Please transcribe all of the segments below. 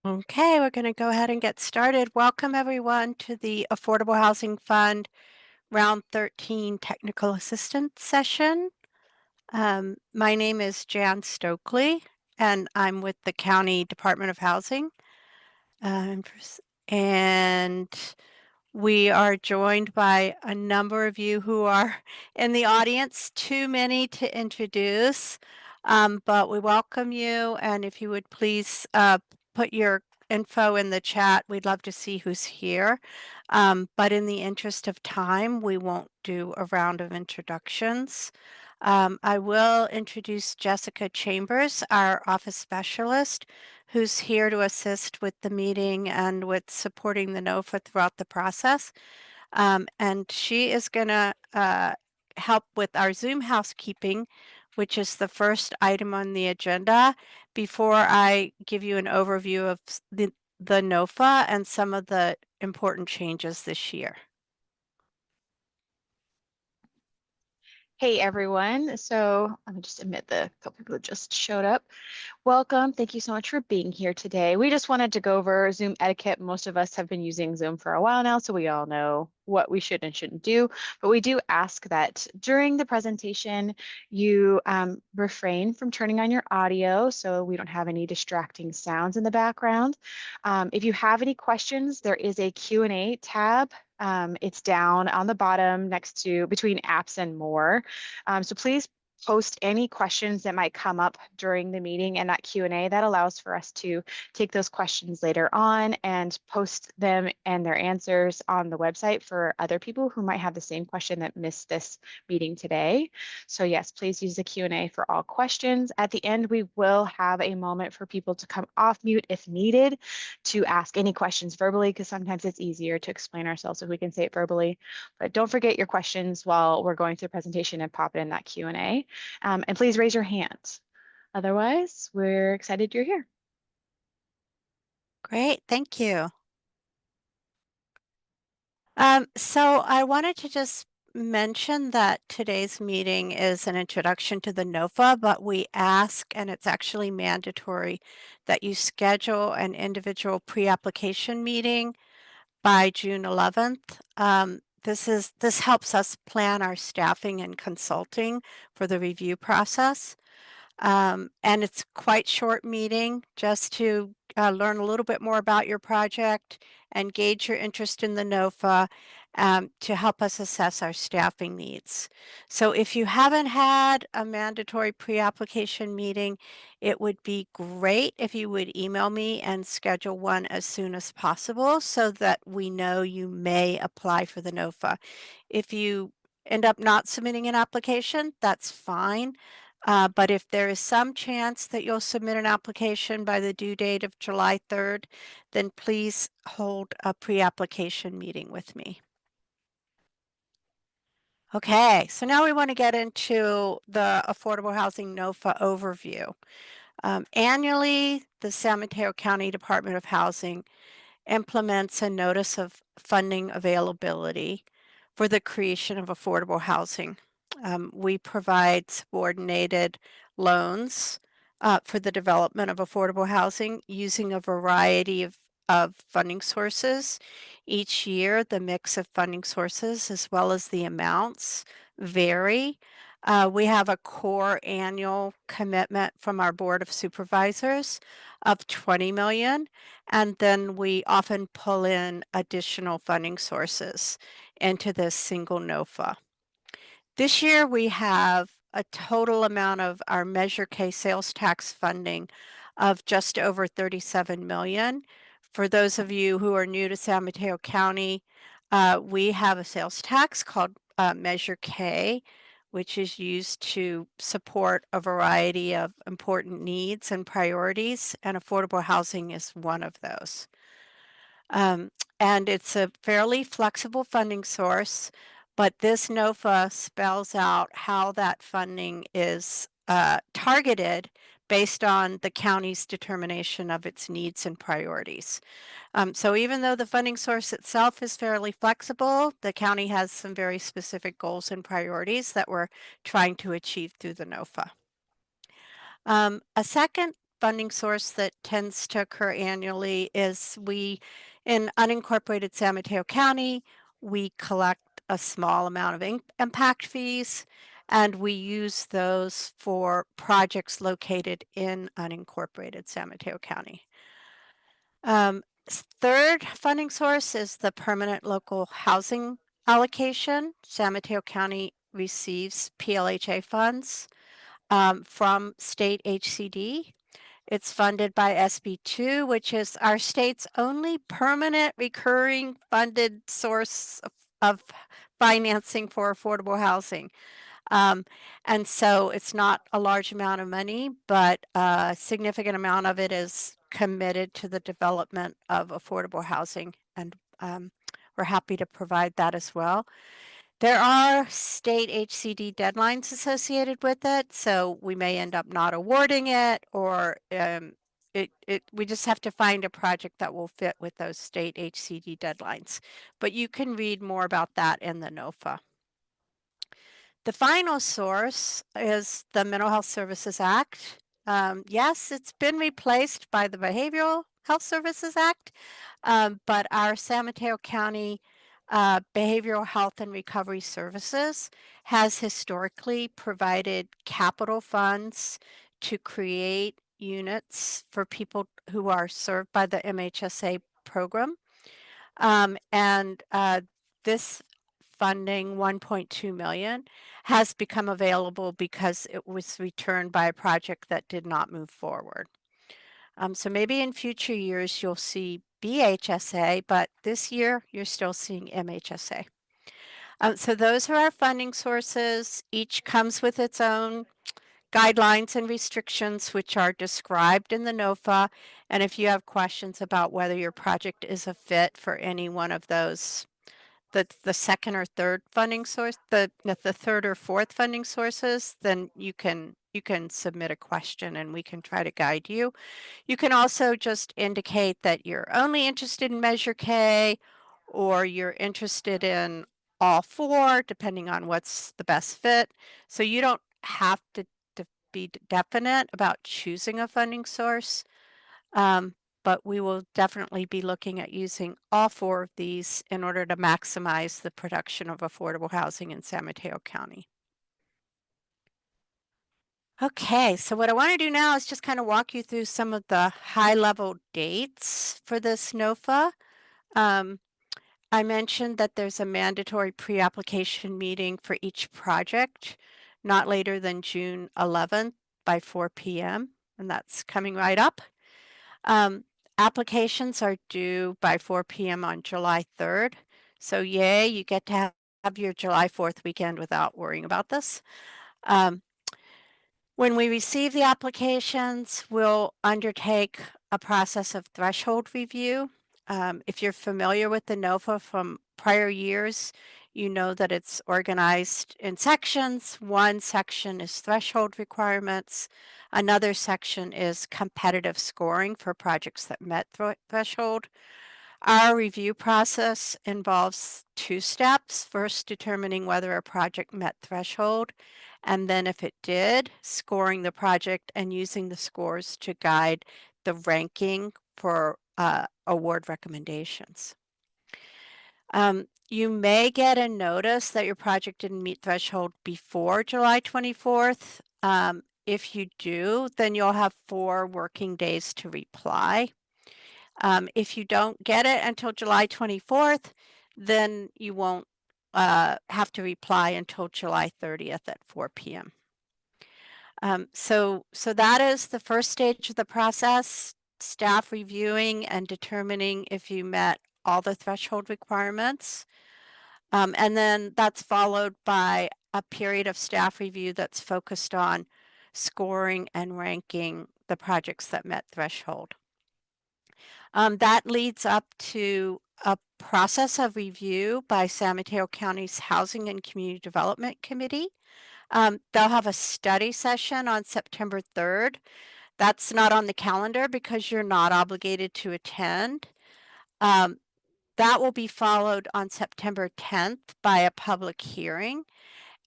Okay, we're going to go ahead and get started. Welcome everyone to the Affordable Housing Fund Round 13 Technical Assistance Session. My name is Jan Stokely, and I'm with the County Department of Housing. And we are joined by a number of you who are in the audience, too many to introduce, but we welcome you. And if you would please put your info in the chat, we'd love to see who's here. But in the interest of time, we won't do a round of introductions. I will introduce Jessica Chambers, our office specialist, who's here to assist with the meeting and with supporting the NOFA throughout the process. And she is going to help with our Zoom housekeeping, which is the first item on the agenda, before I give you an overview of the NOFA and some of the important changes this year. Hey everyone. So let me just admit the couple people who just showed up. Welcome. Thank you so much for being here today. We just wanted to go over Zoom etiquette. Most of us have been using Zoom for a while now, so we all know what we should and shouldn't do. But we do ask that during the presentation, you refrain from turning on your audio so we don't have any distracting sounds in the background. If you have any questions, there is a Q&A tab. It's down on the bottom next to between apps and more. So please post any questions that might come up during the meeting and that Q&A. That allows for us to take those questions later on and post them and their answers on the website for other people who might have the same question that missed this meeting today. So yes, please use the Q&A for all questions. At the end, we will have a moment for people to come off mute if needed to ask any questions verbally, because sometimes it's easier to explain ourselves if we can say it verbally. But don't forget your questions while we're going through the presentation and pop it in that Q&A. And please raise your hand. Otherwise, we're excited you're here. Great, thank you. So I wanted to just mention that today's meeting is an introduction to the NOFA, but we ask, and it's actually mandatory, that you schedule an individual pre-application meeting by June 11th. This helps us plan our staffing and consulting for the review process. And it's quite short meeting just to learn a little bit more about your project and gauge your interest in the NOFA to help us assess our staffing needs. So if you haven't had a mandatory pre-application meeting, it would be great if you would email me and schedule one as soon as possible so that we know you may apply for the NOFA. If you end up not submitting an application, that's fine. But if there is some chance that you'll submit an application by the due date of July 3rd, then please hold a pre-application meeting with me. Okay, so now we want to get into the Affordable Housing NOFA overview. Annually, the San Mateo County Department of Housing implements a notice of funding availability for the creation of affordable housing. We provide subordinated loans for the development of affordable housing using a variety of funding sources. Each year, the mix of funding sources as well as the amounts vary. We have a core annual commitment from our Board of Supervisors of $20 million, and then we often pull in additional funding sources into this single NOFA. This year we have a total amount of our Measure K sales tax funding of just over $37 million. For those of you who are new to San Mateo County, we have a sales tax called Measure K, which is used to support a variety of important needs and priorities, and affordable housing is one of those. And it's a fairly flexible funding source, but this NOFA spells out how that funding is targeted based on the county's determination of its needs and priorities. So even though the funding source itself is fairly flexible, the county has some very specific goals and priorities that we're trying to achieve through the NOFA. A second funding source that tends to occur annually is in unincorporated San Mateo County, we collect a small amount of impact fees, and we use those for projects located in unincorporated San Mateo County. Third funding source is the permanent local housing allocation. San Mateo County receives PLHA funds from state HCD. It's funded by SB2, which is our state's only permanent recurring funded source of financing for affordable housing. Um, and so it's not a large amount of money, but a significant amount of it is committed to the development of affordable housing. And we're happy to provide that as well. There are state HCD deadlines associated with it, so we may end up not awarding it, or we just have to find a project that will fit with those state HCD deadlines. But you can read more about that in the NOFA. The final source is the Mental Health Services Act. Yes, it's been replaced by the Behavioral Health Services Act, but our San Mateo County Behavioral Health and Recovery Services has historically provided capital funds to create units for people who are served by the MHSA program. And this funding, 1.2 million, has become available because it was returned by a project that did not move forward. So maybe in future years you'll see BHSA, but this year you're still seeing MHSA. So those are our funding sources. Each comes with its own guidelines and restrictions, which are described in the NOFA. And if you have questions about whether your project is a fit for any one of those, the second or third funding source, the third or fourth funding sources, then you can submit a question and we can try to guide you. You can also just indicate that you're only interested in Measure K, or you're interested in all four, depending on what's the best fit. So you don't have to be definite about choosing a funding source, but we will definitely be looking at using all four of these in order to maximize the production of affordable housing in San Mateo County. Okay, so what I want to do now is just kind of walk you through some of the high-level dates for this NOFA. I mentioned that there's a mandatory pre-application meeting for each project, not later than June 11th by 4 p.m., and that's coming right up. Applications are due by 4 p.m. on July 3rd. So yay, you get to have your July 4th weekend without worrying about this. When we receive the applications, we'll undertake a process of threshold review. If you're familiar with the NOFA from prior years, you know that it's organized in sections. One section is threshold requirements. Another section is competitive scoring for projects that met threshold. Our review process involves two steps. First, determining whether a project met threshold, and then if it did, scoring the project and using the scores to guide the ranking for award recommendations. You may get a notice that your project didn't meet threshold before July 24th. If you do, then you'll have 4 working days to reply. If you don't get it until July 24th, then you won't have to reply until July 30th at 4 p.m. So that is the first stage of the process, staff reviewing and determining if you met all the threshold requirements. And then that's followed by a period of staff review that's focused on scoring and ranking the projects that met threshold. That leads up to a process of review by San Mateo County's Housing and Community Development Committee. They'll have a study session on September 3rd. That's not on the calendar because you're not obligated to attend. That will be followed on September 10th by a public hearing.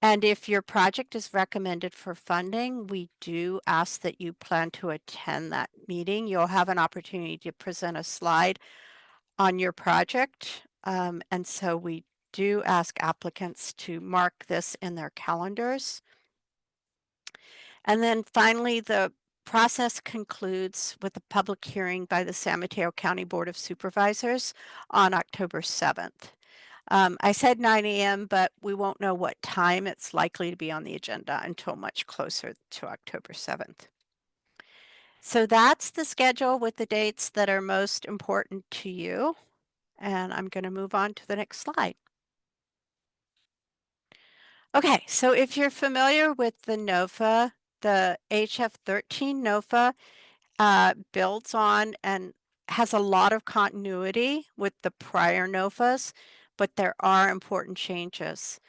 And if your project is recommended for funding, we do ask that you plan to attend that meeting. You'll have an opportunity to present a slide on your project. And so we do ask applicants to mark this in their calendars. And then finally, the process concludes with a public hearing by the San Mateo County Board of Supervisors on October 7th. I said 9 a.m., but we won't know what time it's likely to be on the agenda until much closer to October 7th. So that's the schedule with the dates that are most important to you. And I'm going to move on to the next slide. Okay, so if you're familiar with the NOFA, the AHF 13 NOFA builds on and has a lot of continuity with the prior NOFAs, but there are important changes.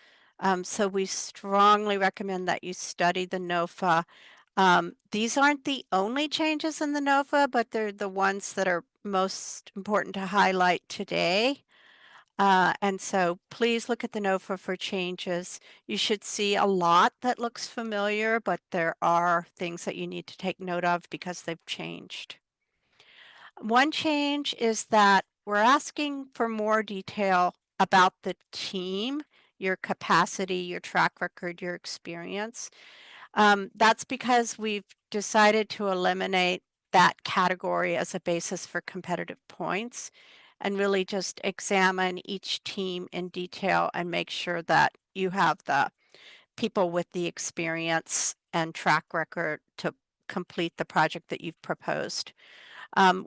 So we strongly recommend that you study the NOFA. These aren't the only changes in the NOFA, but they're the ones that are most important to highlight today. And so please look at the NOFA for changes. You should see a lot that looks familiar, but there are things that you need to take note of because they've changed. One change is that we're asking for more detail about the team, your capacity, your track record, your experience. That's because we've decided to eliminate that category as a basis for competitive points and really just examine each team in detail and make sure that you have the people with the experience and track record to complete the project that you've proposed.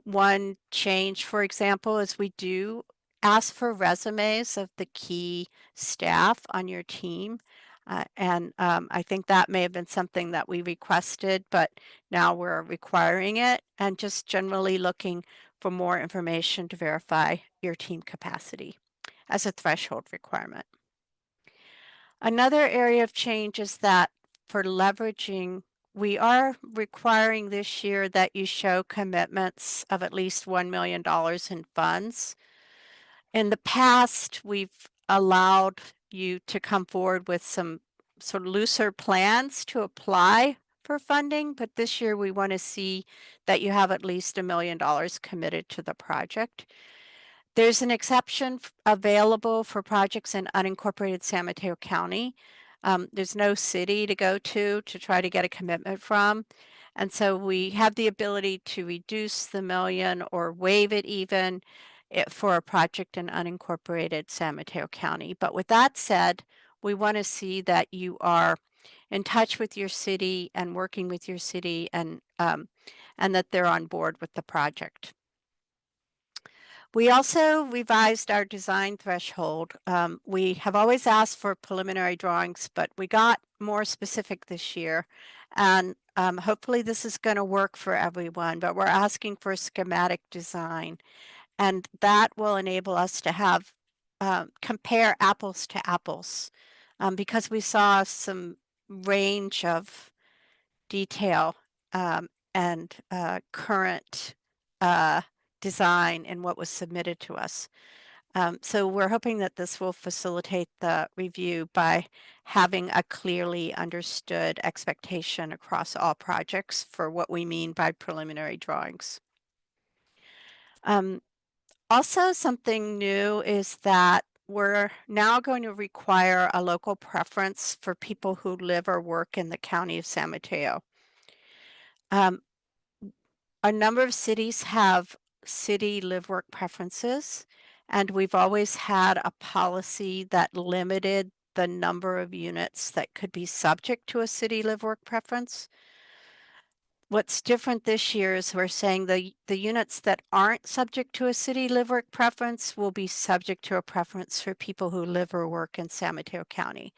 One change, for example, is we do ask for resumes of the key staff on your team. I think that may have been something that we requested, but now we're requiring it and just generally looking for more information to verify your team capacity as a threshold requirement. Another area of change is that for leveraging, we are requiring this year that you show commitments of at least $1 million in funds. In the past, we've allowed you to come forward with some sort of looser plans to apply for funding, but this year we want to see that you have at least $1 million committed to the project. There's an exception available for projects in unincorporated San Mateo County. There's no city to go to try to get a commitment from. And so we have the ability to reduce the million or waive it even for a project in unincorporated San Mateo County. But with that said, we want to see that you are in touch with your city and working with your city and that they're on board with the project. We also revised our design threshold. We have always asked for preliminary drawings, but we got more specific this year. And hopefully this is going to work for everyone, but we're asking for a schematic design. And that will enable us to have compare apples to apples because we saw some range of detail and current design in what was submitted to us. So we're hoping that this will facilitate the review by having a clearly understood expectation across all projects for what we mean by preliminary drawings. Also, something new is that we're now going to require a local preference for people who live or work in the county of San Mateo. A number of cities have city live work preferences, and we've always had a policy that limited the number of units that could be subject to a city live work preference. What's different this year is we're saying the units that aren't subject to a city live work preference will be subject to a preference for people who live or work in San Mateo County.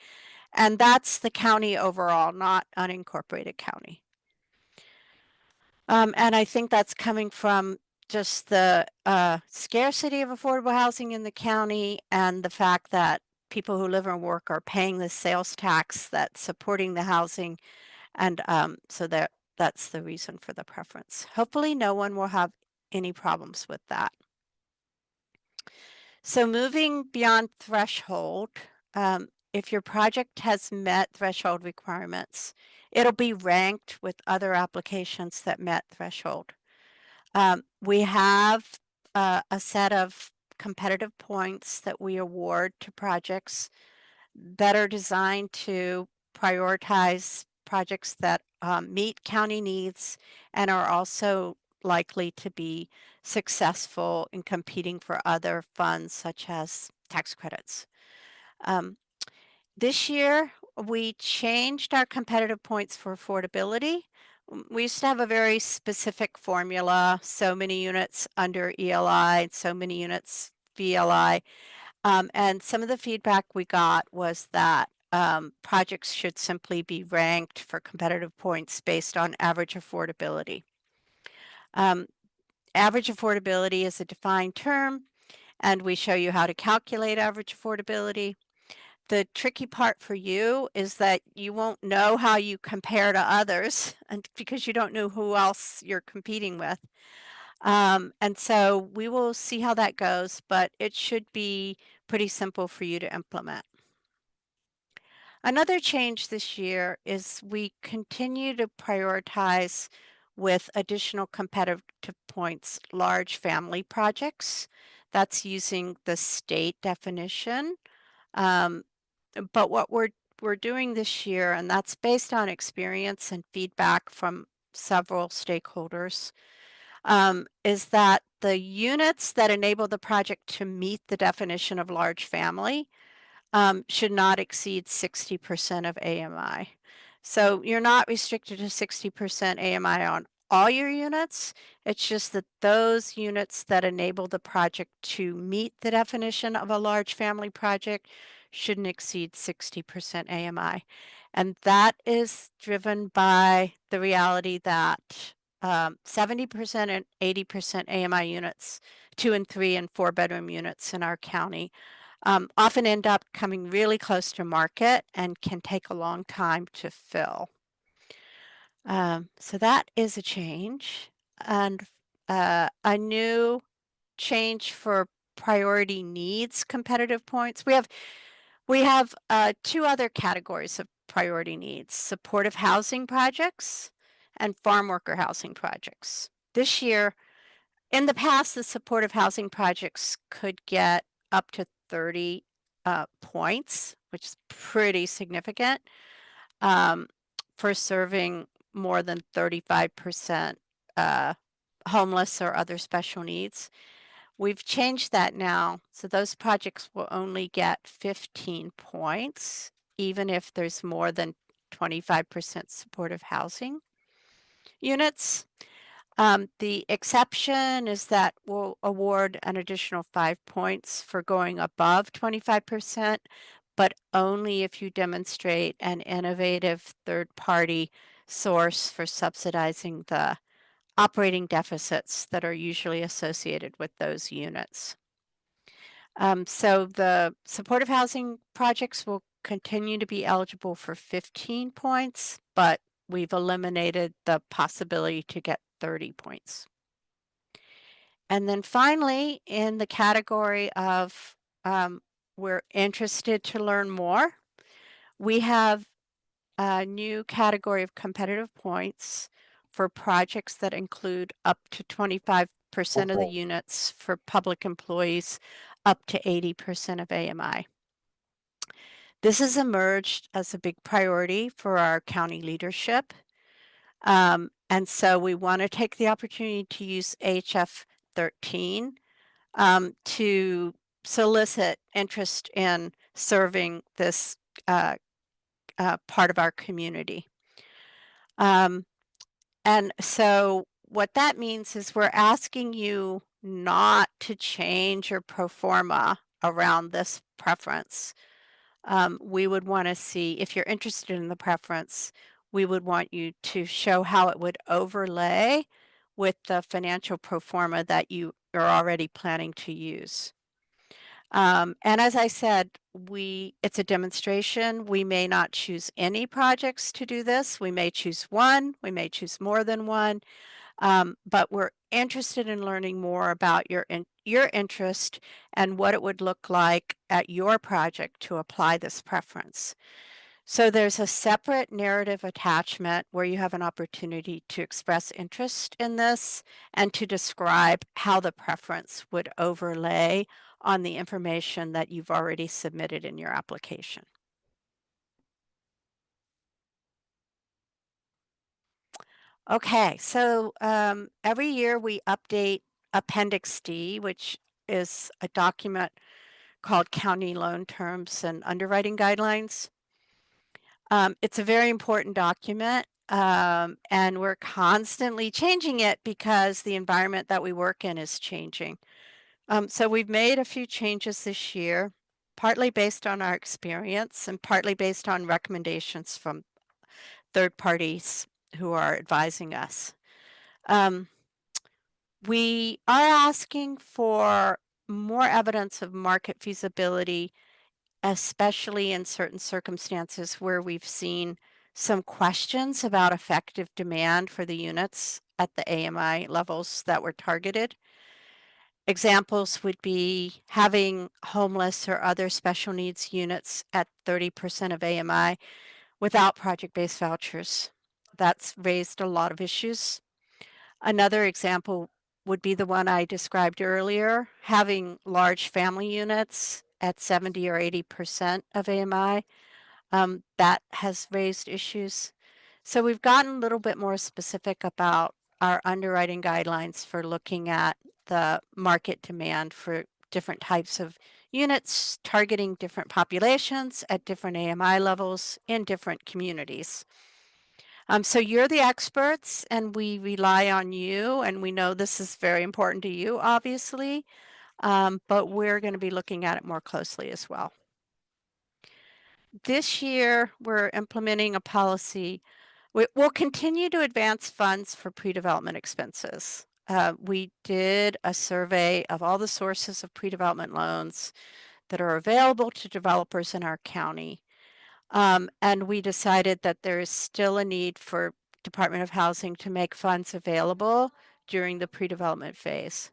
And that's the county overall, not unincorporated county. And I think that's coming from just the scarcity of affordable housing in the county and the fact that people who live and work are paying the sales tax that's supporting the housing. And so that's the reason for the preference. Hopefully no one will have any problems with that. So moving beyond threshold, if your project has met threshold requirements, it'll be ranked with other applications that met threshold. We have a set of competitive points that we award to projects that are designed to prioritize projects that meet county needs and are also likely to be successful in competing for other funds such as tax credits. Um, this year, we changed our competitive points for affordability. We used to have a very specific formula, so many units under ELI, and so many units VLI. And some of the feedback we got was that projects should simply be ranked for competitive points based on average affordability. Um, Average affordability is a defined term, and we show you how to calculate average affordability. The tricky part for you is that you won't know how you compare to others and because you don't know who else you're competing with. And so we will see how that goes, but it should be pretty simple for you to implement. Another change this year is we continue to prioritize with additional competitive points large family projects. That's using the state definition. Um, but what we're doing this year, and that's based on experience and feedback from several stakeholders, is that the units that enable the project to meet the definition of large family should not exceed 60% of AMI. So you're not restricted to 60% AMI on all your units. It's just that those units that enable the project to meet the definition of a large family project shouldn't exceed 60% AMI. And that is driven by the reality that 70% and 80% AMI units, 2 and 3 and 4 bedroom units in our county often end up coming really close to market and can take a long time to fill. So that is a change. And a new change for priority needs competitive points. We have 2 other categories of priority needs: supportive housing projects and farm worker housing projects. This year, in the past, the supportive housing projects could get up to 30 points, which is pretty significant um, for serving more than 35% uh, homeless or other special needs. We've changed that now, so those projects will only get 15 points, even if there's more than 25% supportive housing units. The exception is that we'll award an additional 5 points for going above 25%, but only if you demonstrate an innovative third-party source for subsidizing the operating deficits that are usually associated with those units. So the supportive housing projects will continue to be eligible for 15 points, but we've eliminated the possibility to get 30 points. And then finally, in the category of we're interested to learn more, we have a new category of competitive points for projects that include up to 25% of the units for public employees, up to 80% of AMI. This has emerged as a big priority for our county leadership. And so we want to take the opportunity to use AHF 13 to solicit interest in serving this part of our community. And so what that means is we're asking you not to change your pro forma around this preference. We would want to see, if you're interested in the preference, we would want you to show how it would overlay with the financial pro forma that you are already planning to use. And as I said, it's a demonstration. We may not choose any projects to do this. We may choose one, we may choose more than one. But we're interested in learning more about your interest and what it would look like at your project to apply this preference. So there's a separate narrative attachment where you have an opportunity to express interest in this and to describe how the preference would overlay on the information that you've already submitted in your application. Okay, so every year we update Appendix D, which is a document called County Loan Terms and Underwriting Guidelines. It's a very important document, and we're constantly changing it because the environment that we work in is changing. So we've made a few changes this year, partly based on our experience and partly based on recommendations from third parties who are advising us. Um, we are asking for more evidence of market feasibility, especially in certain circumstances where we've seen some questions about effective demand for the units at the AMI levels that were targeted. Examples would be having homeless or other special needs units at 30% of AMI without project-based vouchers. That's raised a lot of issues. Another example would be the one I described earlier, having large family units at 70 or 80% of AMI. That has raised issues. So we've gotten a little bit more specific about our underwriting guidelines for looking at the market demand for different types of units, targeting different populations at different AMI levels in different communities. So you're the experts and we rely on you, and we know this is very important to you, obviously, but we're going to be looking at it more closely as well. This year, we're implementing a policy. We'll continue to advance funds for pre-development expenses. We did a survey of all the sources of pre-development loans that are available to developers in our county. And we decided that there is still a need for Department of Housing to make funds available during the pre-development phase.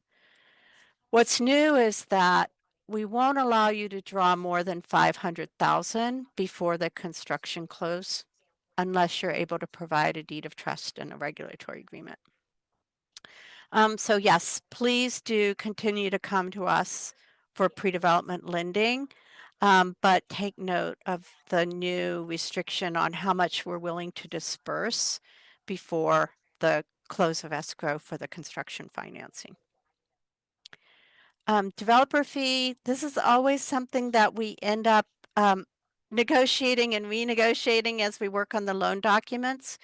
What's new is that we won't allow you to draw more than 500,000 before the construction close unless you're able to provide a deed of trust and a regulatory agreement. So yes, please do continue to come to us for pre-development lending, but take note of the new restriction on how much we're willing to disperse before the close of escrow for the construction financing. Developer fee, this is always something that we end up negotiating and renegotiating as we work on the loan documents.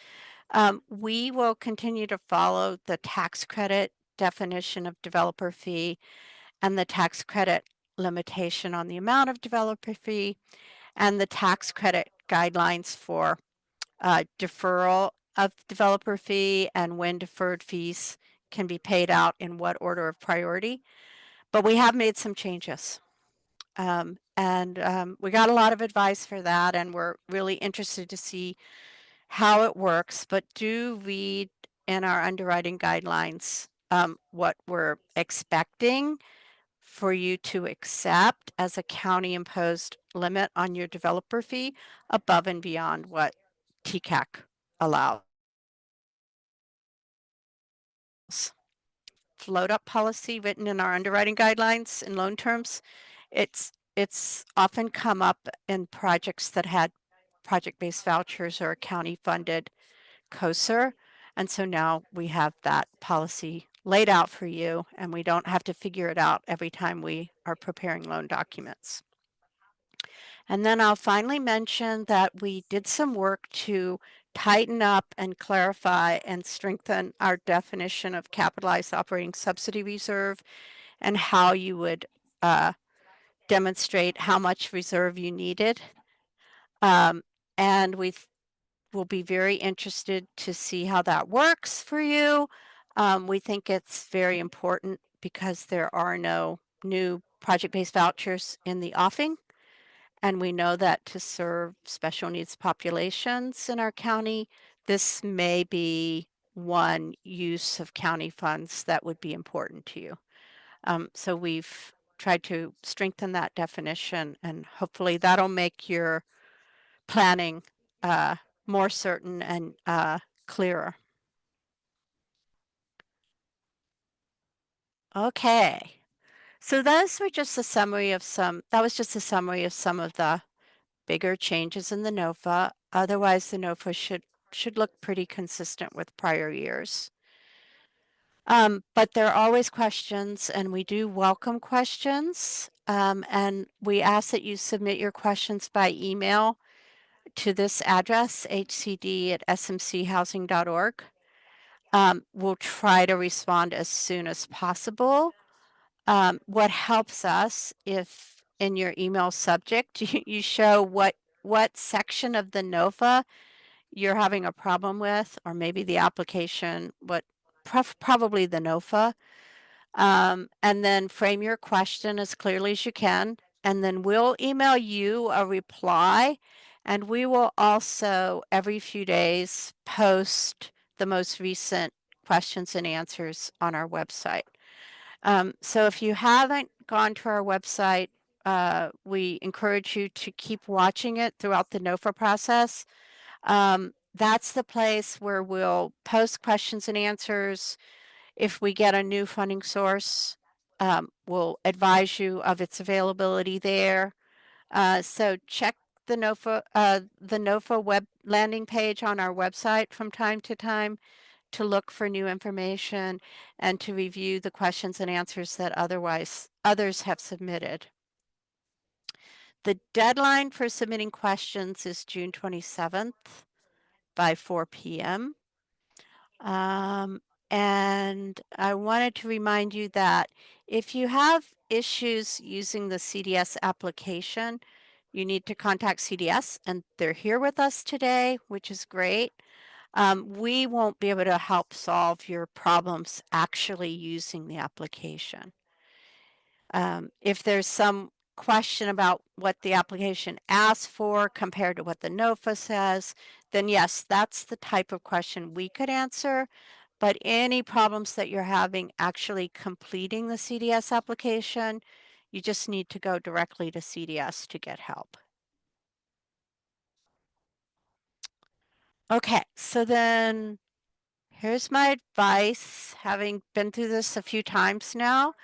We will continue to follow the tax credit definition of developer fee and the tax credit limitation on the amount of developer fee and the tax credit guidelines for deferral of developer fee and when deferred fees can be paid out in what order of priority. But we have made some changes. We got a lot of advice for that, and we're really interested to see how it works, but do read in our underwriting guidelines what we're expecting for you to accept as a county imposed limit on your developer fee above and beyond what TCAC allows. Float up policy written in our underwriting guidelines in loan terms. It's often come up in projects that had project-based vouchers or county-funded COSR. And so now we have that policy laid out for you, and we don't have to figure it out every time we are preparing loan documents. And then I'll finally mention that we did some work to tighten up and clarify and strengthen our definition of capitalized operating subsidy reserve and how you would demonstrate how much reserve you needed. And we will be very interested to see how that works for you. We think it's very important because there are no new project-based vouchers in the offing. And we know that to serve special needs populations in our county, this may be one use of county funds that would be important to you. So we've tried to strengthen that definition, and hopefully that'll make your planning uh, more certain and clearer. Okay. So those were just a summary of that was just a summary of some of the bigger changes in the NOFA. Otherwise, the NOFA should look pretty consistent with prior years. But there are always questions, and we do welcome questions. And we ask that you submit your questions by email to this address, hcd@smchousing.org. We'll try to respond as soon as possible. What helps us if in your email subject you show what section of the NOFA you're having a problem with, or maybe the application, probably the NOFA, and then frame your question as clearly as you can, and then we'll email you a reply, and we will also every few days post the most recent questions and answers on our website. So if you haven't gone to our website, we encourage you to keep watching it throughout the NOFA process. That's the place where we'll post questions and answers. If we get a new funding source, we'll advise you of its availability there. So check the NOFA web landing page on our website from time to time to look for new information and to review the questions and answers that others have submitted. The deadline for submitting questions is June 27th by 4 p.m. And I wanted to remind you that if you have issues using the CDS application, you need to contact CDS, and they're here with us today, which is great. We won't be able to help solve your problems actually using the application. If there's some question about what the application asks for compared to what the NOFA says, then yes, that's the type of question we could answer. But any problems that you're having actually completing the CDS application, you just need to go directly to CDS to get help. Okay, so then here's my advice, having been through this a few times now.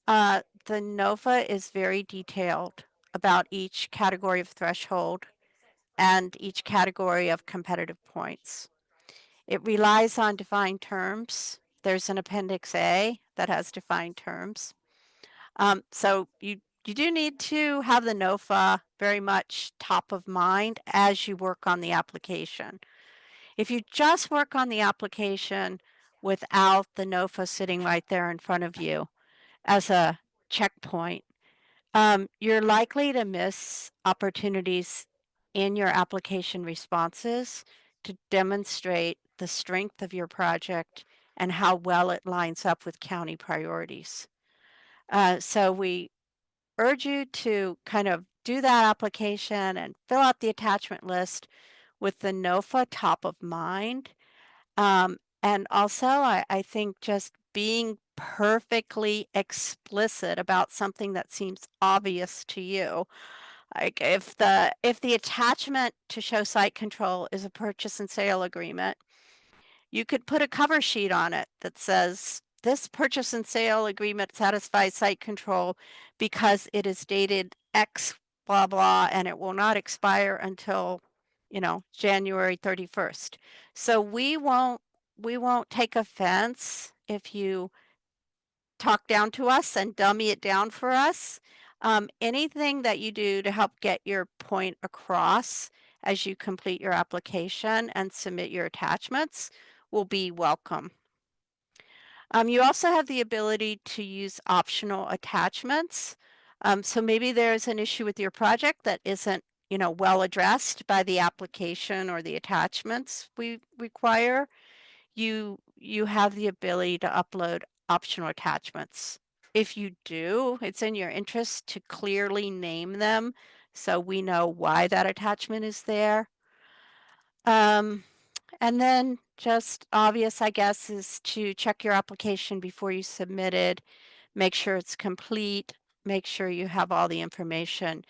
The NOFA is very detailed about each category of threshold and each category of competitive points. It relies on defined terms. There's an Appendix A that has defined terms. So you do need to have the NOFA very much top of mind as you work on the application. If you just work on the application without the NOFA sitting right there in front of you as a checkpoint, you're likely to miss opportunities in your application responses to demonstrate the strength of your project and how well it lines up with county priorities. So we urge you to kind of do that application and fill out the attachment list with the NOFA top of mind. And also, I think just being perfectly explicit about something that seems obvious to you. Like if the attachment to show site control is a purchase and sale agreement, you could put a cover sheet on it that says, this purchase and sale agreement satisfies site control because it is dated X blah blah and it will not expire until, January 31st. So we won't take offense if you talk down to us and dummy it down for us. Anything that you do to help get your point across as you complete your application and submit your attachments will be welcome. You also have the ability to use optional attachments. So maybe there's an issue with your project that isn't, well addressed by the application or the attachments we require. You have the ability to upload optional attachments. If you do, it's in your interest to clearly name them so we know why that attachment is there. And then just obvious, I guess, is to check your application before you submit it, make sure it's complete, make sure you have all the information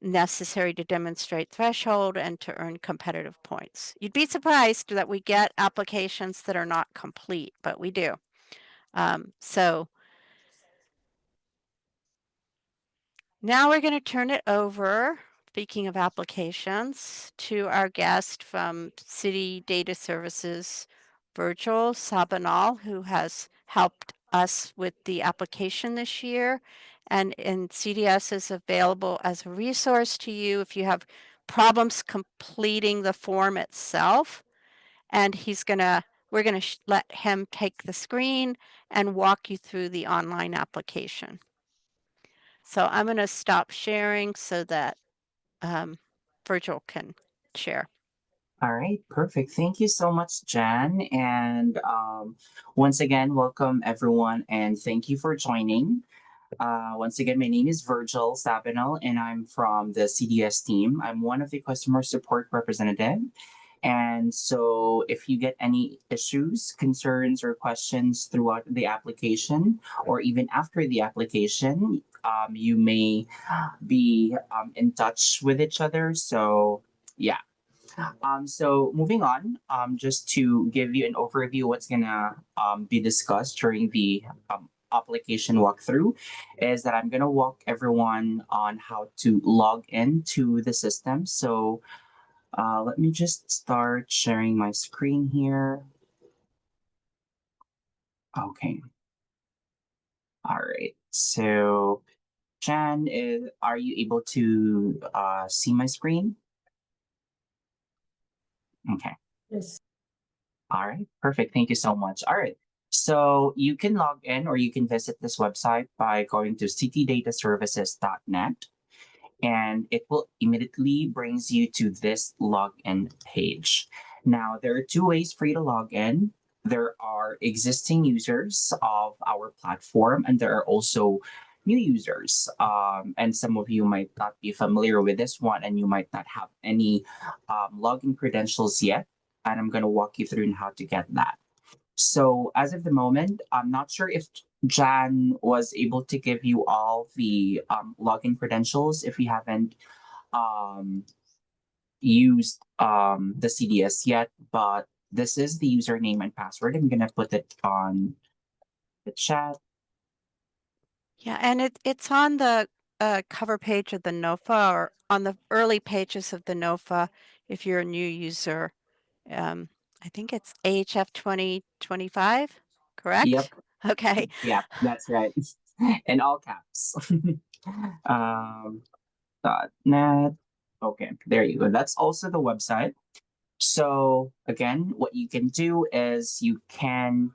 necessary to demonstrate threshold and to earn competitive points. You'd be surprised that we get applications that are not complete, but we do. So now we're going to turn it over, speaking of applications, to our guest from City Data Services, Virgil Sabanal, who has helped us with the application this year. And CDS is available as a resource to you if you have problems completing the form itself. And we're going to let him take the screen and walk you through the online application. So I'm going to stop sharing so that Virgil can share. All right, perfect. Thank you so much, Jan. And once again, welcome everyone, and thank you for joining. Once again, my name is Virgil Sabinal, and I'm from the CDS team. I'm one of the customer support representative. And so if you get any issues, concerns, or questions throughout the application, or even after the application, you may be in touch with each other. So yeah. So moving on, just to give you an overview, what's gonna be discussed during the application walkthrough is that I'm gonna walk everyone on how to log into the system. So let me just start sharing my screen here. Okay. All right. So Jan, are you able to see my screen? Okay. Yes. All right, perfect. Thank you so much. All right. So you can log in or you can visit this website by going to citydataservices.net, and it will immediately brings you to this login page. Now, there are two ways for you to log in. There are existing users of our platform, and there are also new users. And some of you might not be familiar with this one, and you might not have any login credentials yet. And I'm going to walk you through on how to get that. So, as of the moment, I'm not sure if Jan was able to give you all the login credentials if you haven't um, used the CDS yet, but this is the username and password. I'm gonna put it on the chat. Yeah, and it's on the cover page of the NOFA or on the early pages of the NOFA if you're a new user. I think it's AHF 2025, correct? Yep. Okay. Yeah, that's right. In all caps. um, .net. Okay, there you go. That's also the website. So again, what you can do is you can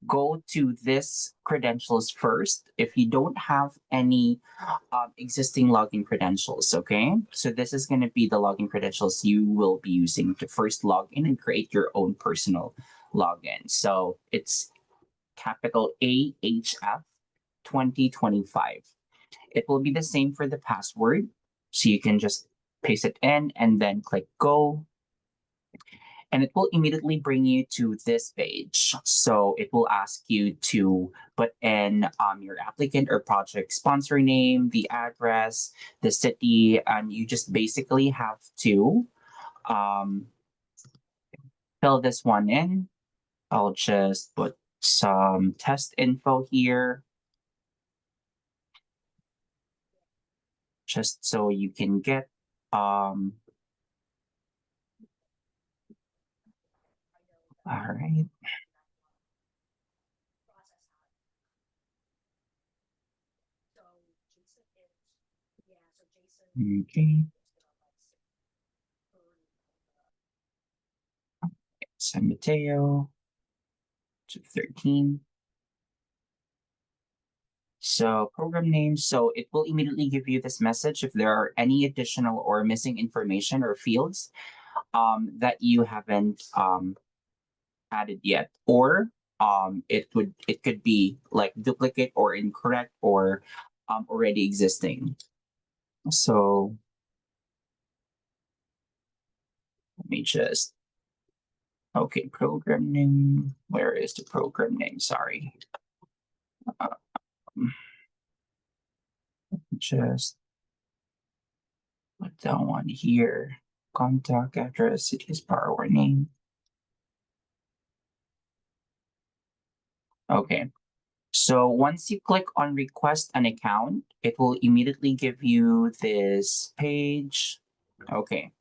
go to this credentials first if you don't have any existing login credentials. Okay, so this is going to be the login credentials you will be using to first log in and create your own personal login. So it's capital AHF 2025. It will be the same for the password, so you can just paste it in and then click go, and it will immediately bring you to this page. So it will ask you to put in your applicant or project sponsor name, the address, the city, and you just basically have to um, fill this one in. I'll just put some test info here just so you can get all right. Okay. San Mateo to 13. So program name, so it will immediately give you this message if there are any additional or missing information or fields that you haven't added yet, or it could be like duplicate or incorrect or already existing. So let me just Okay, program name. Where is the program name? Sorry. Just put that one here. Contact address, city's borrower name. Okay. So once you click on request an account, it will immediately give you this page. Okay.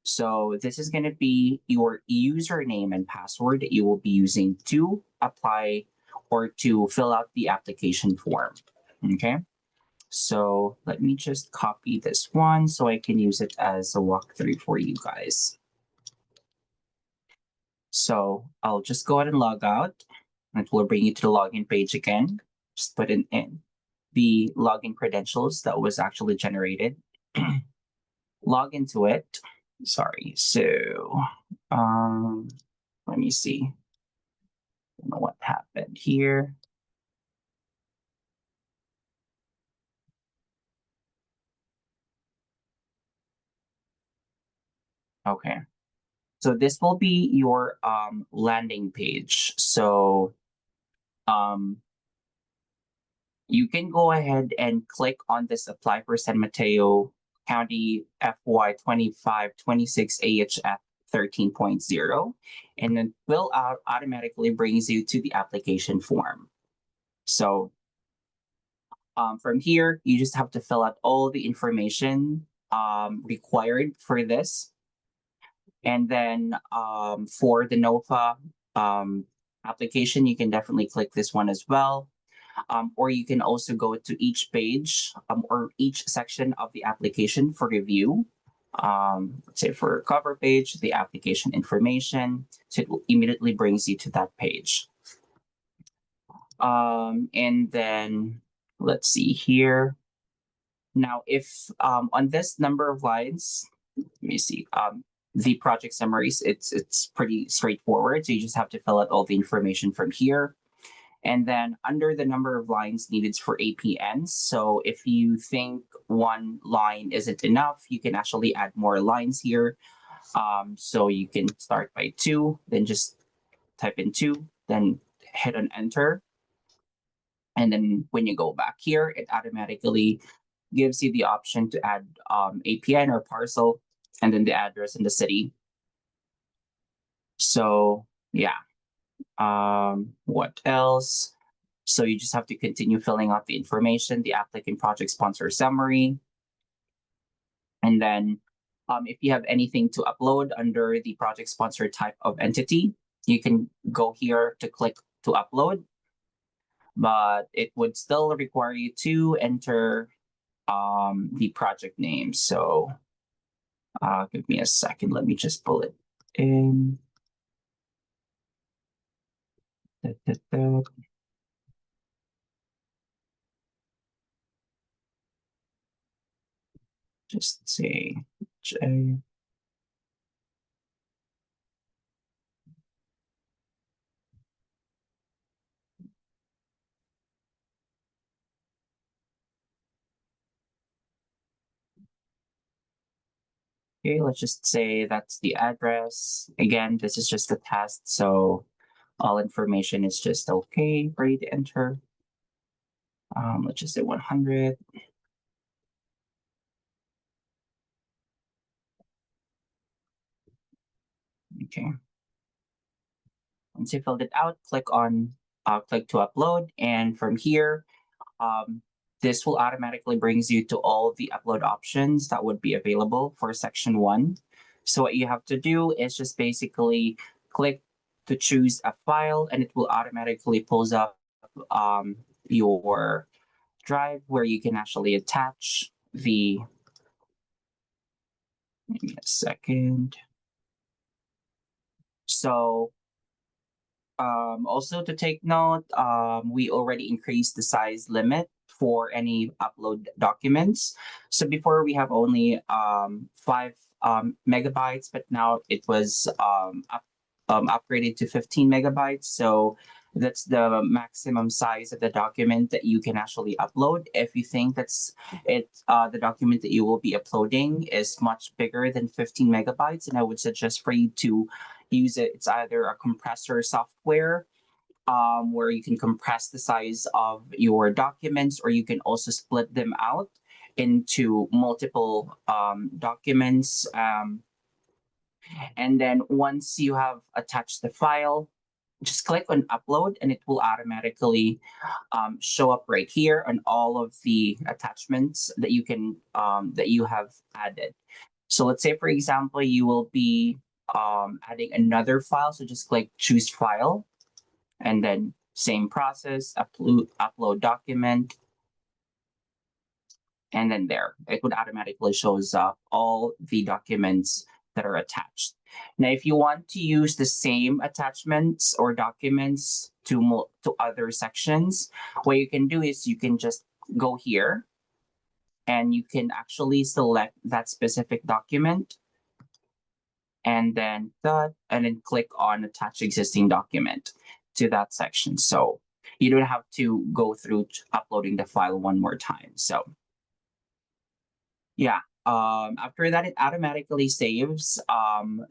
So this is going to be your username and password that you will be using to apply or to fill out the application form. Okay. So let me just copy this one so I can use it as a walkthrough for you guys. So I'll just go ahead and log out. It will bring you to the login page again. Just put in the login credentials that was actually generated. Log into it. Sorry. So let me see. I don't know what happened here. Okay. So this will be your landing page. So you can go ahead and click on this apply for San Mateo County FY 25-26 AHF 13.0, and it will automatically brings you to the application form. So from here, you just have to fill out all the information required for this. And then for the NOFA application, you can definitely click this one as well. Or you can also go to each page or each section of the application for review. Let's say for cover page, the application information. So it immediately brings you to that page. And then let's see here. Now, if on this number of lines, let me see, the project summaries, it's pretty straightforward. So you just have to fill out all the information from here. And then under the number of lines needed for APNs, so if you think one line isn't enough, you can actually add more lines here. So you can start by 2, then just type in 2, then hit on enter. And then when you go back here, it automatically gives you the option to add APN or parcel, and then the address and the city. So yeah, what else? So you just have to continue filling out the information, the applicant project sponsor summary. And then if you have anything to upload under the project sponsor type of entity, you can go here to click to upload. But it would still require you to enter the project name. So give me a second. Let me just pull it in. Da, da, da. Just say J. Okay, let's just say that's the address. Again, this is just a test, so all information is just okay for you to enter. Let's just say 100. Okay. Once you filled it out, click to upload, and from here, this will automatically brings you to all the upload options that would be available for section 1. So what you have to do is just basically click to choose a file, and it will automatically pulls up your drive where you can actually attach the. Give me a second. So also to take note, we already increased the size limit for any upload documents. So before we have only 5 megabytes, but now it was upgraded to 15 megabytes. So that's the maximum size of the document that you can actually upload. If you think the document that you will be uploading is much bigger than 15 megabytes, and I would suggest for you to use it. It's either a compressor software where you can compress the size of your documents, or you can also split them out into multiple documents. And then once you have attached the file, just click on upload and it will automatically show up right here on all of the attachments that you can that you have added. So let's say, for example, you will be adding another file. So just click choose file, and then same process, upload document, and then there it would automatically shows up all the documents that are attached. Now, if you want to use the same attachments or documents to other sections, what you can do is you can just go here and you can actually select that specific document and then click on attach existing document to that section. So you don't have to go through uploading the file one more time. So yeah, after that, it automatically saves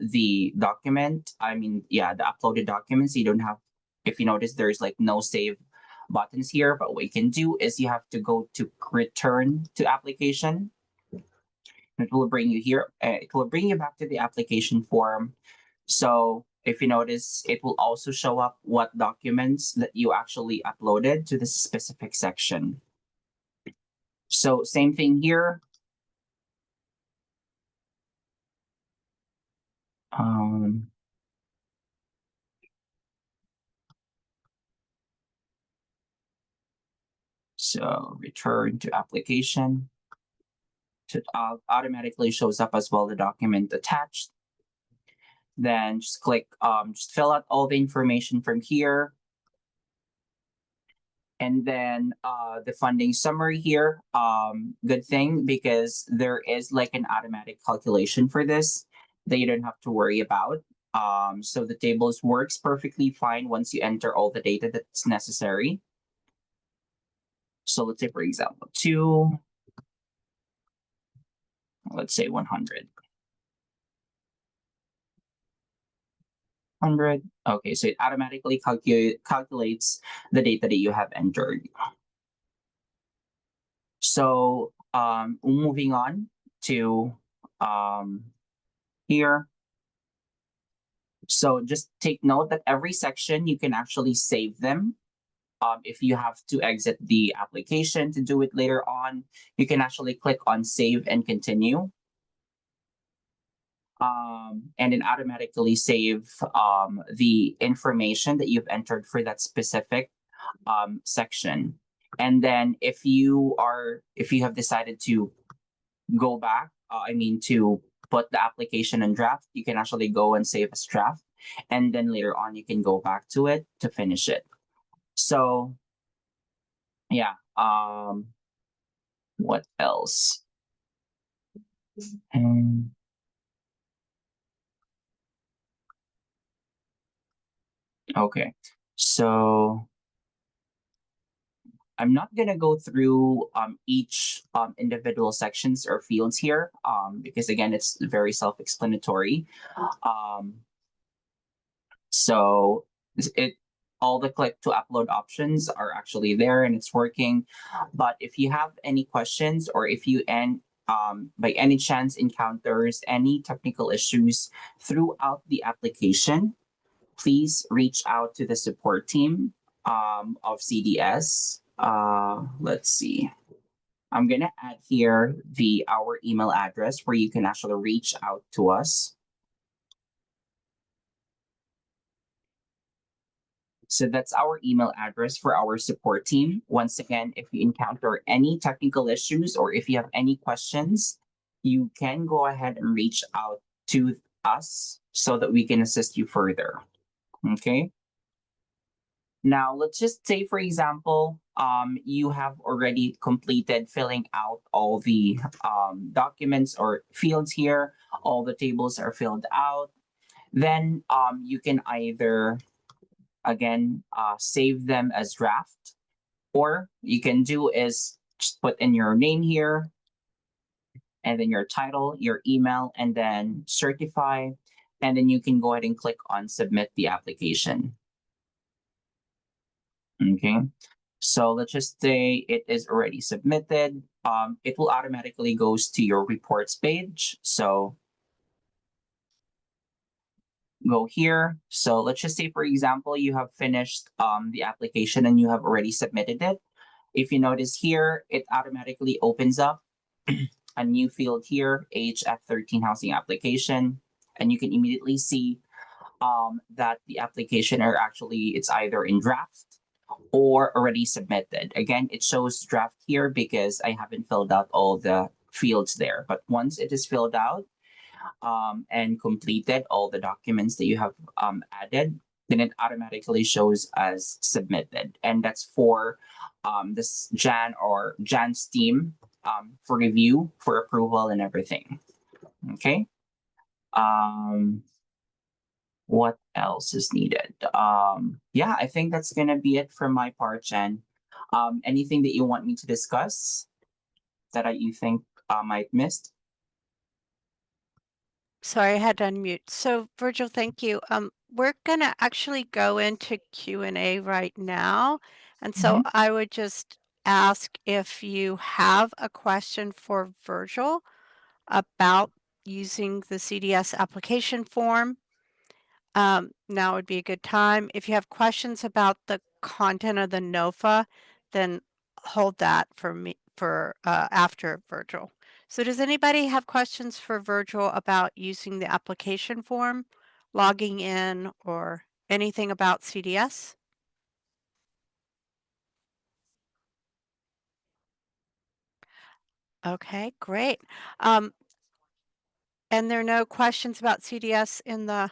the document. The uploaded documents. You don't have, if you notice, there's like no save buttons here, but what you can do is you have to go to return to application. It will bring you here. It will bring you back to the application form. So if you notice, it will also show up what documents that you actually uploaded to this specific section. So same thing here. So return to application. To automatically shows up as well the document attached. Then just click, just fill out all the information from here. And then the funding summary here, good thing because there is like an automatic calculation for this that you don't have to worry about. So the tables works perfectly fine once you enter all the data that's necessary. So let's say, for example, let's say 100. 100. Okay, so it automatically calculates the data that you have entered. So moving on to here. So just take note that every section you can actually save them. If you have to exit the application to do it later on, you can actually click on save and continue. And then automatically save the information that you've entered for that specific section. And then if you have decided to go back, to put the application in draft, you can actually go and save as draft. And then later on, you can go back to it to finish it. So yeah, what else? Okay, so I'm not gonna go through each individual sections or fields here because again, it's very self-explanatory. So all the click to upload options are actually there and it's working. But if you have any questions or if you by any chance encounters any technical issues throughout the application, please reach out to the support team of CDS. Let's see. I'm gonna add here our email address where you can actually reach out to us. So that's our email address for our support team. Once again, if you encounter any technical issues or if you have any questions, you can go ahead and reach out to us so that we can assist you further. Okay. Now, let's just say, for example, you have already completed filling out all the documents or fields here. All the tables are filled out. Then you can either, again, save them as draft, or you can do is just put in your name here, and then your title, your email, and then certify. and then you can go ahead and click on submit the application. Okay, so let's just say it is already submitted. It will automatically goes to your reports page. So go here. So let's just say, for example, you have finished the application and you have already submitted it. If you notice here, it automatically opens up a new field here, AHF 13 housing application, and you can immediately see that the application are actually, it's either in draft or already submitted. Again, it shows draft here because I haven't filled out all the fields there. But once it is filled out and completed all the documents that you have added, then it automatically shows as submitted. And that's for this Jan's team for review, for approval, and everything. Okay. What else is needed? Yeah, I think that's gonna be it from my part, Jen. Anything that you want me to discuss that you think I might missed? Sorry, I had to unmute. So Virgil, thank you. We're gonna actually go into Q&A right now. And so I would just ask if you have a question for Virgil about using the CDS application form. Now would be a good time. If you have questions about the content of the NOFA, then hold that for me for after Virgil. So does anybody have questions for Virgil about using the application form, logging in, or anything about CDS? Okay, great. And there are no questions about CDS in the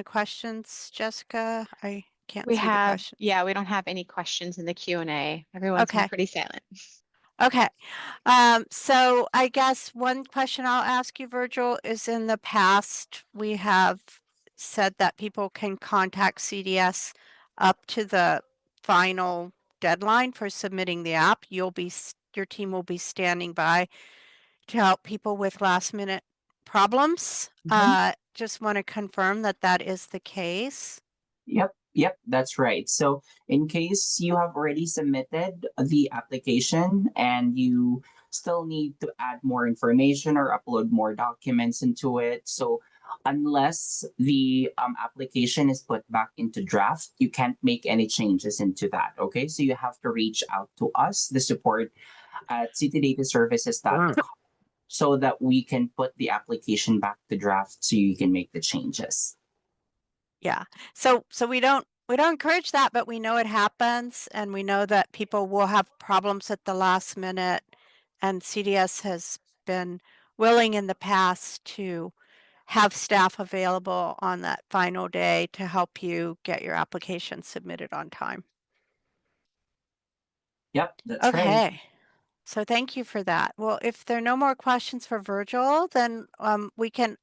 questions, Jessica? I can't We see the have, questions. yeah, we don't have any questions in the Q&A. Everyone's been Okay. pretty silent. Okay. So I guess one question I'll ask you, Virgil, is in the past, we have said that people can contact CDS up to the final deadline for submitting the app. Your team will be standing by to help people with last minute problems. Just want to confirm that that is the case. Yep, that's right. So in case you have already submitted the application and you still need to add more information or upload more documents into it, so unless the application is put back into draft, you can't make any changes into that. Okay, so you have to reach out to us, the support at citydataservices.com, so that we can put the application back to draft so you can make the changes. Yeah. So we don't encourage that, but we know it happens, and we know that people will have problems at the last minute, and CDS has been willing in the past to have staff available on that final day to help you get your application submitted on time. Yep, that's right. Okay. So thank you for that. Well, if there are no more questions for Virgil, then we can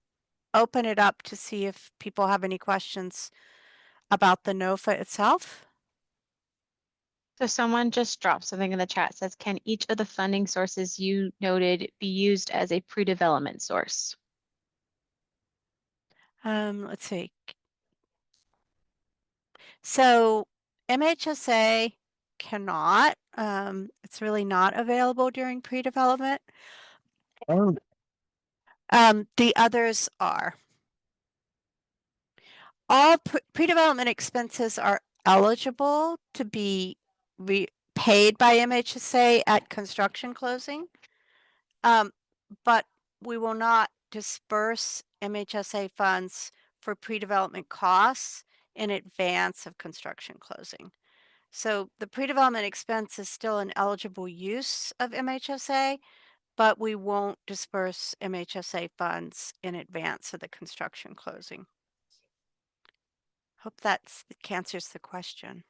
open it up to see if people have any questions about the NOFA itself. So someone just dropped something in the chat, says, can each of the funding sources you noted be used as a pre-development source? Let's see. So MHSA cannot, it's really not available during pre-development. The others are. All pre-development expenses are eligible to be paid by MHSA at construction closing, but we will not disperse MHSA funds for pre-development costs in advance of construction closing. So the pre-development expense is still an eligible use of MHSA, but we won't disperse MHSA funds in advance of the construction closing. Hope that answers the question.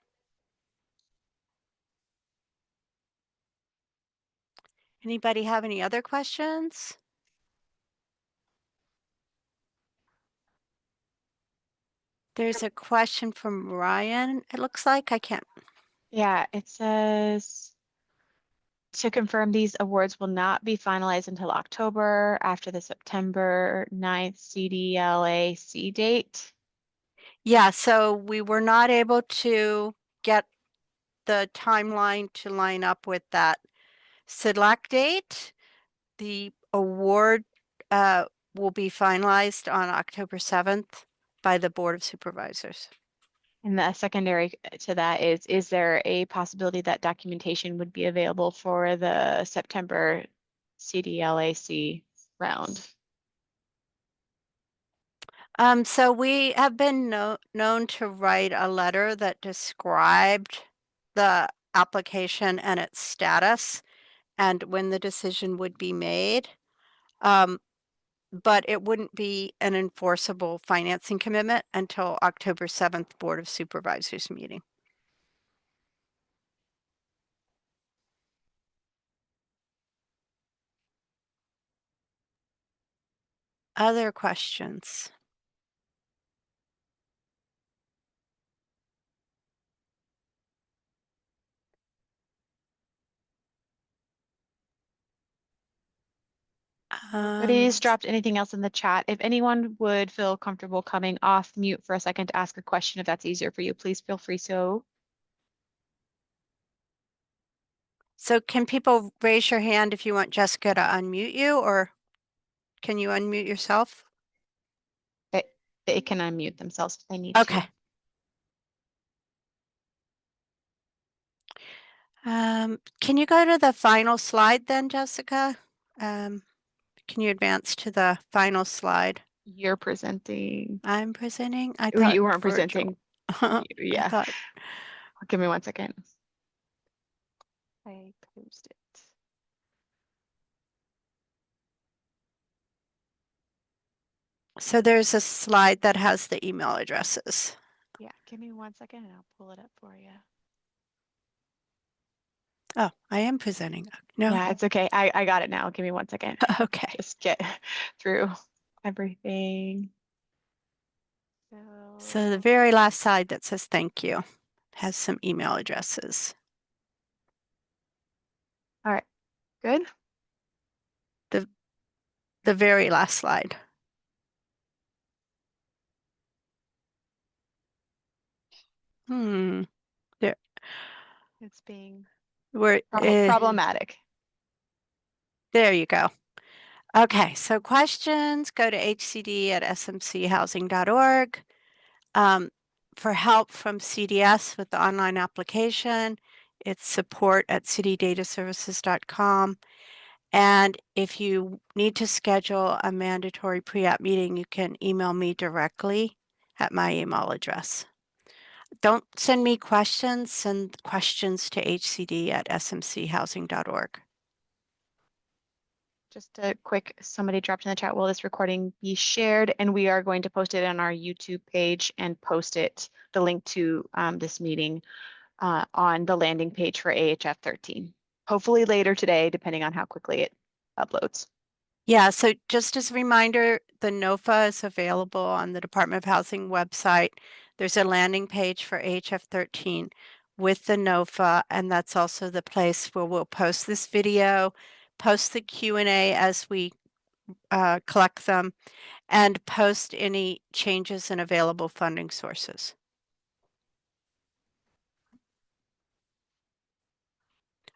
Anybody have any other questions? There's a question from Ryan. It looks like I can't. Yeah, it says, to confirm, these awards will not be finalized until October after the September 9th CDLAC date. Yeah, so we were not able to get the timeline to line up with that SIDLAC date. The award will be finalized on October 7th by the Board of Supervisors. And the secondary to that is there a possibility that documentation would be available for the September CDLAC round? So we have been known to write a letter that described the application and its status and when the decision would be made. But it wouldn't be an enforceable financing commitment until October 7th Board of Supervisors meeting. Other questions? Nobody's dropped anything else in the chat. If anyone would feel comfortable coming off mute for a second to ask a question, if that's easier for you, please feel free so. So can people raise your hand if you want Jessica to unmute you, or can you unmute yourself? They can unmute themselves if they need Okay. to. Can you go to the final slide then, Jessica? Can you advance to the final slide? You're presenting. I'm presenting? I Oh, thought you weren't Virgil. presenting. I Yeah. thought. Give me 1 second. I closed it. So there's a slide that has the email addresses. Yeah, give me 1 second and I'll pull it up for you. Oh, I am presenting. No. Yeah, it's okay. I got it now. Give me 1 second. Okay. Just get through everything. So the very last slide that says thank you has some email addresses. All right, good. The very last slide. There. It's being Where problematic. There you go. Okay, so questions, go to hcd@smchousing.org. For help from CDS with the online application, it's support@citydataservices.com. And if you need to schedule a mandatory pre-app meeting, you can email me directly at my email address. Don't send me questions, send questions to hcd@smchousing.org. Just a quick, somebody dropped in the chat, will this recording be shared? And we are going to post it on our YouTube page and post it, the link to this meeting on the landing page for AHF 13. Hopefully later today, depending on how quickly it uploads. Yeah, so just as a reminder, the NOFA is available on the Department of Housing website. There's a landing page for AHF 13 with the NOFA, and that's also the place where we'll post this video, post the Q&A as we collect them, and post any changes in available funding sources.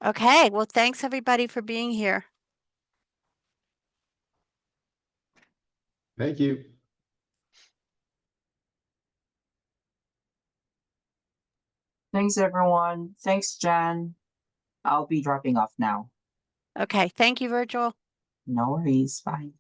Okay, well, thanks everybody for being here. Thank you. Thanks, everyone. Thanks, Jan. I'll be dropping off now. Okay, thank you, Virgil. No worries. Bye.